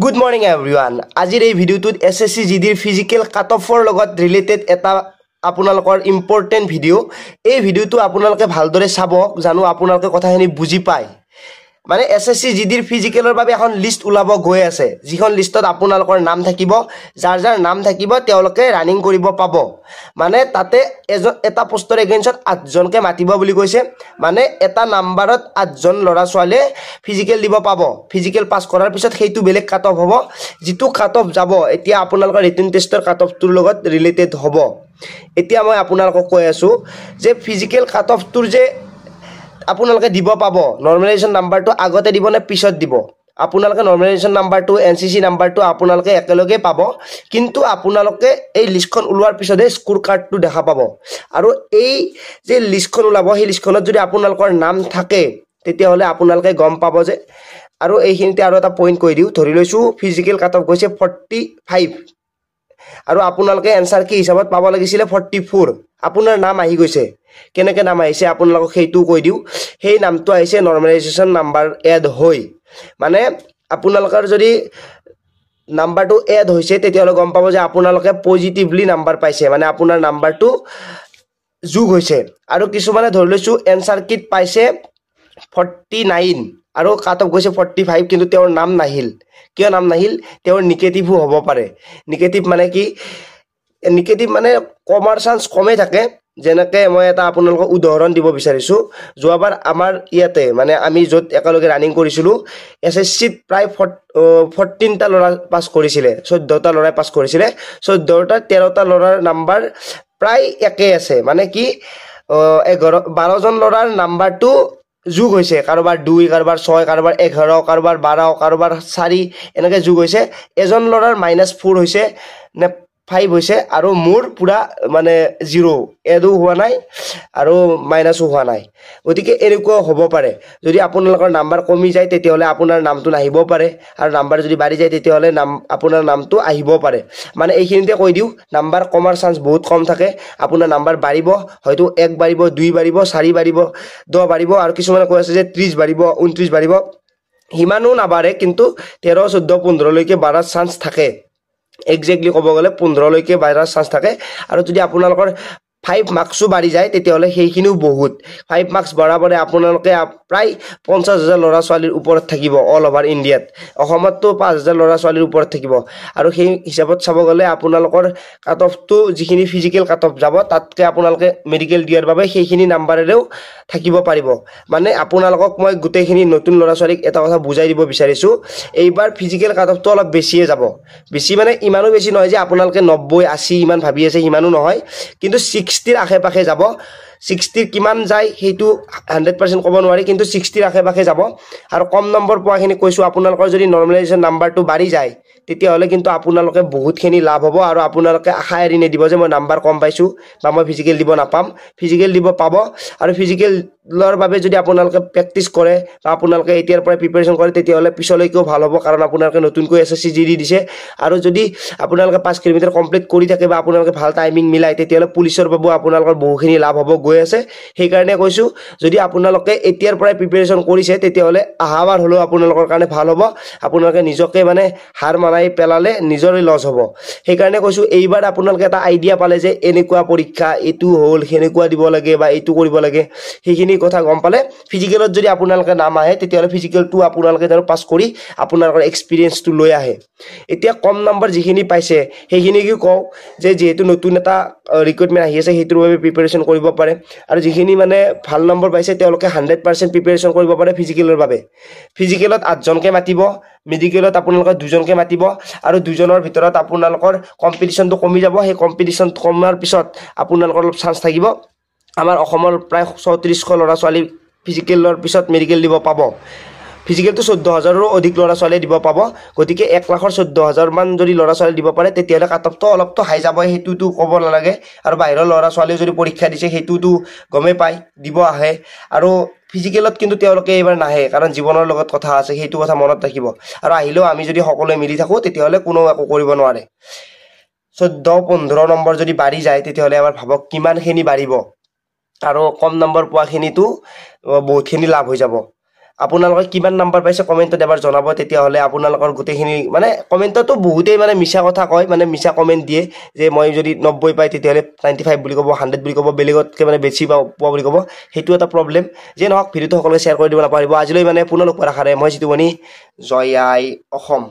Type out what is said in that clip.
Good morning everyone. আজিৰ এই ভিডিওটোত SSC GDৰ physical কাট অফৰ লগত ৰিলেটেড এটা আপোনালোকৰ ইম্পৰ্টেন্ট ভিডিও। এই ভিডিওটো আপোনালোকে ভালদৰে চাব জানো আপোনালোকে কথাখিনি বুজি পায়। মানে SSC GDৰ ফিজিক্যালৰ বাবে এখন লিষ্ট উলাব গৈ আছে, যিখন লিষ্টত আপোনালোকৰ নাম থাকিব, যাৰ যাৰ নাম থাকিব তেওঁলোকে ৰানিং কৰিব পাব। মানে তাতে এটা পোষ্টৰ এগেইনষ্টত 8 জনকে মাতিব বুলি কৈছে। মানে এটা নাম্বাৰত 8 জন লৰা ছোৱালীয়ে ফিজিক্যাল দিব পাব। ফিজিক্যাল পাস কৰাৰ পিছত সেইটো বেলেগ কাট অফ হ'ব, যেটো কাট অফ যাব এতিয়া আপোনালোকৰ ৰিটেন টেষ্টৰ কাট অফটোৰ লগত ৰিলেটেড হ'ব। এতিয়া মই আপোনালোকক কৈ আছো যে ফিজিক্যাল কাট অফটোৰ যে আপোনালোকে দিব পাব, নৰ্মেলাইজেশ্যন নাম্বাৰটো আগতে দিব নে পিছত দিব? আপোনালোকে নৰ্মেলাইজেশ্যন নাম্বাৰটো NCC নাম্বাৰটো আপোনালোকে একেলগে পাব, কিন্তু আপোনালোকে এই লিষ্টখন ওলোৱাৰ পিছতে স্কোৰ কাৰ্ডটো দেখা পাব। আৰু এই যে লিষ্টখন ওলাব, সেই লিষ্টখনত যদি আপোনালোকৰ নাম থাকে তেতিয়াহ'লে আপোনালোকে গম পাব যে। আৰু এইখিনিতে আৰু এটা পইণ্ট কৈ দিওঁ, ধৰি লৈছোঁ ফিজিক্যাল কাট অফ গৈছে 45 আৰু আপোনালোকে এনসাৰ কি হিচাপত পাব লাগিছিলে 44। আপোনাৰ নাম আহি গৈছে, কেনেকৈ নাম আহিছে আপোনালোকক সেইটো কৈ দিওঁ। সেই নামটো আহিছে নৰ্মেলাইজেশ্যন নাম্বাৰ এড হৈ। মানে আপোনালোকৰ যদি নাম্বাৰটো এড হৈছে তেতিয়াহ'লে গম পাব যে আপোনালোকে পজিটিভলি নাম্বাৰ পাইছে, মানে আপোনাৰ নাম্বাৰটো যোগ হৈছে। আৰু কিছুমানে ধৰি লৈছোঁ এনসাৰ কিট পাইছে 49 আৰু কাট অফ গৈছে 45, কিন্তু তেওঁৰ নাম নাহিল। কিয় নাম নাহিল? তেওঁৰ নিগেটিভো হ'ব পাৰে। নিগেটিভ মানে কি? নিগেটিভ মানে কমাৰ চান্স কমেই থাকে। যেনেকৈ মই এটা আপোনালোকক উদাহৰণ দিব বিচাৰিছোঁ। যোৱাবাৰ আমাৰ ইয়াতে মানে আমি য'ত একেলগে ৰানিং কৰিছিলোঁ, SSCত প্ৰায় 14টা ল'ৰা পাছ কৰিছিলে, 14টা ল'ৰাই পাছ কৰিছিলে। 14টা 13টা ল'ৰাৰ নাম্বাৰ প্ৰায় একেই আছে। মানে কি 12জন ল'ৰাৰ নাম্বাৰটো যোগ হৈছে, কাৰোবাৰ 2, কাৰোবাৰ 6, কাৰোবাৰ 11, কাৰোবাৰ 12, কাৰোবাৰ 4 এনেকৈ যোগ হৈছে। এজন ল'ৰাৰ -4 হৈছে নে 5 হৈছে, আৰু মোৰ পুৰা মানে 0, এডো হোৱা নাই আৰু মাইনাছো হোৱা নাই। গতিকে এনেকুৱা হ'ব পাৰে। যদি আপোনালোকৰ নাম্বাৰ কমি যায় তেতিয়াহ'লে আপোনাৰ নামটো নাহিব পাৰে, আৰু নাম্বাৰ যদি বাঢ়ি যায় তেতিয়াহ'লে আপোনাৰ নামটো আহিব পাৰে। মানে এইখিনিতে কৈ দিওঁ, নাম্বাৰ কমাৰ চান্স বহুত কম থাকে। আপোনাৰ নাম্বাৰ বাঢ়িব, হয়তো 1 বাঢ়িব, 2 বাঢ়িব, 4 বাঢ়িব, 10 বাঢ়িব, আৰু কিছুমানে কৈ আছে যে 30 বাঢ়িব, 29 বাঢ়িব। সিমানো নাবাঢ়ে, কিন্তু 13, 14, 15লৈকে বাঢ়াৰ চান্স থাকে। একজেক্টলি ক'ব গ'লে 15লৈকে বাঢ়াৰ চান্স থাকে। আৰু যদি আপোনালোকৰ 5 মাৰ্কছো বাঢ়ি যায় তেতিয়াহ'লে সেইখিনিও বহুত। 5 মাৰ্কছ বঢ়াবলৈ আপোনালোকে প্ৰায় 50,000 ল'ৰা ছোৱালীৰ ওপৰত থাকিব অল অভাৰ ইণ্ডিয়াত। অসমততো 5,000 ল'ৰা ছোৱালীৰ ওপৰত থাকিব। আৰু সেই হিচাপত চাব গ'লে আপোনালোকৰ কাট অফটো যিখিনি ফিজিক্যাল কাট অফ যাব, তাতকৈ আপোনালোকে মেডিকেল দিয়াৰ বাবে সেইখিনি নাম্বাৰেৰেও থাকিব পাৰিব। মানে আপোনালোকক মই গোটেইখিনি নতুন ল'ৰা ছোৱালীক এটা কথা বুজাই দিব বিচাৰিছোঁ, এইবাৰ ফিজিক্যাল কাট অফটো অলপ বেছিয়ে যাব। বেছি মানে ইমানো বেছি নহয় যে আপোনালোকে 90, 80 ইমান ভাবি আছে, সিমানো নহয়, কিন্তু 60ৰ আশে পাশে যাব। 60 কিমান যায় সেইটো 100% ক'ব নোৱাৰি, কিন্তু 60ৰ আশে পাশে যাব। আৰু কম নম্বৰ পোৱাখিনি কৈছোঁ, আপোনালোকৰ যদি নৰ্মেলাইজেশ্যন নাম্বাৰটো বাঢ়ি যায় তেতিয়াহ'লে কিন্তু আপোনালোকে বহুতখিনি লাভ হ'ব। আৰু আপোনালোকে আশা এৰি নিদিব যে মই নাম্বাৰ কম পাইছোঁ বা মই ফিজিক্যাল দিব নাপাম। ফিজিক্যাল দিব পাব। আৰু ফিজিক্যালৰ বাবে যদি আপোনালোকে প্ৰেক্টিছ কৰে বা আপোনালোকে এতিয়াৰ পৰাই প্ৰিপেৰেশ্যন কৰে তেতিয়াহ'লে পিছলৈকেও ভাল হ'ব, কাৰণ আপোনালোকে নতুনকৈ SSC GD দিছে। আৰু যদি আপোনালোকে 5 কিলোমিটাৰ কমপ্লিট কৰি থাকে বা আপোনালোকে ভাল টাইমিং মিলাই তেতিয়াহ'লে পুলিচৰ বাবেও আপোনালোকৰ বহুখিনি লাভ হ'ব গৈ আছে। সেইকাৰণে কৈছোঁ, যদি আপোনালোকে এতিয়াৰ পৰাই প্ৰিপেৰেশ্যন কৰিছে তেতিয়াহ'লে অহাবাৰ হ'লেও আপোনালোকৰ কাৰণে ভাল হ'ব। আপোনালোকে নিজকে মানে হাৰ মাৰাই পেলালে নিজৰে লছ হ'ব। সেইকাৰণে কৈছোঁ, এইবাৰ আপোনালোকে এটা আইডিয়া পালে যে এনেকুৱা পৰীক্ষা, এইটো হ'ল, সেনেকুৱা দিব লাগে বা এইটো কৰিব লাগে, সেইখিনি কথা গম পালে ফিজিকেলত যদি আপোনালোকে নাম আহে তেতিয়াহ'লে ফিজিকেলটো আপোনালোকে জানো পাছ কৰি আপোনালোকৰ এক্সপিৰিয়েঞ্চটো লৈ আহে। এতিয়া কম নম্বৰ যিখিনি পাইছে সেইখিনিকে কওঁ যে যিহেতু নতুন এটা ৰিক্ৰুটমেণ্ট আহি আছে, সেইটোৰ বাবে প্ৰিপেৰেশ্যন কৰিব পাৰে। আৰু যিখিনি মানে ভাল নম্বৰ পাইছে তেওঁলোকে 100% প্ৰিপেৰেশ্যন কৰিব পাৰে ফিজিকেলৰ বাবে। ফিজিকেলত 8 জনকে মাতিব, মেডিকেলত আপোনালোকে 2 জনকে মাতিব, আৰু 2 জনৰ ভিতৰত আপোনালোকৰ কম্পিটিশ্যনটো কমি যাব। সেই কম্পিটিশ্যন কমাৰ পিছত আপোনালোকৰ অলপ চান্স থাকিব। আমাৰ অসমৰ প্ৰায় 3400 ল'ৰা ছোৱালী ফিজিকেলৰ পিছত মেডিকেল দিব পাব। ফিজিকেলটো 14,000ৰো অধিক ল'ৰা ছোৱালীয়ে দিব পাব। গতিকে 1,14,000 মান যদি ল'ৰা ছোৱালী দিব পাৰে তেতিয়াহ'লে কাট অফটো অলপতো হাই যাবই, সেইটোতো ক'ব নালাগে। আৰু বাহিৰৰ ল'ৰা ছোৱালীয়ে যদি পৰীক্ষা দিছে সেইটোতো গমেই পায়, দিব আহে। আৰু ফিজিকেলত কিন্তু তেওঁলোকে এইবাৰ নাহে, কাৰণ জীৱনৰ লগত কথা আছে, সেইটো কথা মনত ৰাখিব। আৰু আহিলেও আমি যদি সকলোৱে মিলি থাকোঁ তেতিয়াহ'লে কোনো একো কৰিব নোৱাৰে। 14-15 নম্বৰ যদি বাঢ়ি যায় তেতিয়াহ'লে এবাৰ ভাবক কিমানখিনি বাঢ়িব। আৰু কম নম্বৰ পোৱাখিনিতো বহুতখিনি লাভ হৈ যাব। আপোনালোকে কিমান নাম্বাৰ পাইছে কমেণ্টত এবাৰ জনাব তেতিয়াহ'লে আপোনালোকৰ গোটেইখিনি মানে কমেণ্টতো বহুতেই মানে মিছা কথা কয় মানে মিছা কমেণ্ট দিয়ে যে মই যদি 90 পাই তেতিয়াহ'লে 95 বুলি ক'ব 100 বুলি ক'ব বেলেগতকৈ মানে বেছি পোৱা বুলি ক'ব সেইটো এটা প্ৰব্লেম যে নহওক ভিডিঅ'টো সকলোৱে শ্বেয়াৰ কৰি দিব নাপাৰিব আজিলৈ মানে পুনৰ লগ পোৱাৰ আশাৰে মই জিতুমণি জয় আই অসম